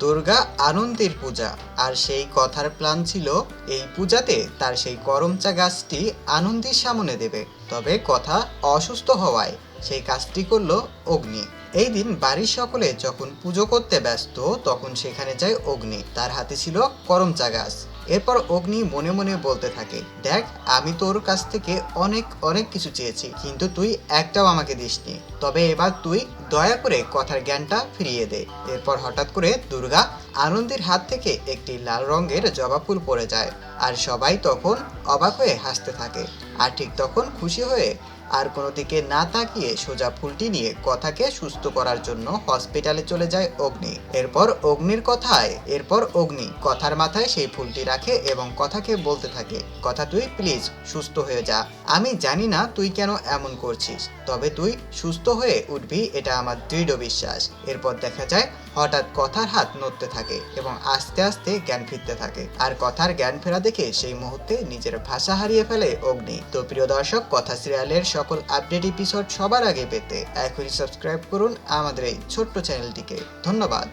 দুর্গা আনন্দের পূজা। আর সেই কথার প্ল্যান ছিল এই পূজাতে তার সেই করমচা গাছটি আনন্দের সামনে দেবে। তবে কথা অসুস্থ হওয়ায় সেই কাজটি করলো অগ্নি। এই দিন বাড়ির সকলে যখন পুজো করতে ব্যস্ত তখন সেখানে যায় অগ্নি, তার হাতে ছিল করমচা গাছ। এরপর অগ্নি মনে মনে বলতে থাকে, দেখ আমি তোর কাছ থেকে অনেক অনেক কিছু চেয়েছি, কিন্তু তুই একটাও আমাকে দিসনি। তবে এবার তুই দয়া করে কথার জ্ঞানটা ফিরিয়ে দে। এরপর হঠাৎ করে দুর্গা আনন্দের হাত থেকে একটি লাল রঙের জবা ফুল পড়ে যায়। আর সবাই তখন অবাক হয়ে হাসতে থাকে। আর ঠিক তখন খুশি হয়ে আর কোনো দিকে না তাকিয়ে সোজা ফুলটি নিয়ে কথাকে সুস্থ করার জন্য হসপিটালে চলে যায় অগ্নি। এরপর অগ্নি কথার মাথায় সেই ফুলটি রাখে এবং কথাকে বলতে থাকে, কথা তুই প্লিজ সুস্থ হয়ে যা। আমি জানি না তুই কেন এমন করছিস, তবে তুই সুস্থ হয়ে উঠবি এটা আমার দৃঢ় বিশ্বাস। এরপর দেখা যায় হঠাৎ কথার হাত নড়তে থাকে এবং আস্তে আস্তে জ্ঞান ফিরতে থাকে। আর কথার জ্ঞান ফেরা দেখে সেই মুহূর্তে নিজের ভাষা হারিয়ে ফেলে অগ্নি। তো প্রিয় দর্শক, কথা সিরিয়ালের সকল আপডেট এপিসোড সবার আগে পেতে এখনই সাবস্ক্রাইব করুন আমাদের এই ছোট্ট চ্যানেলটিকে। ধন্যবাদ।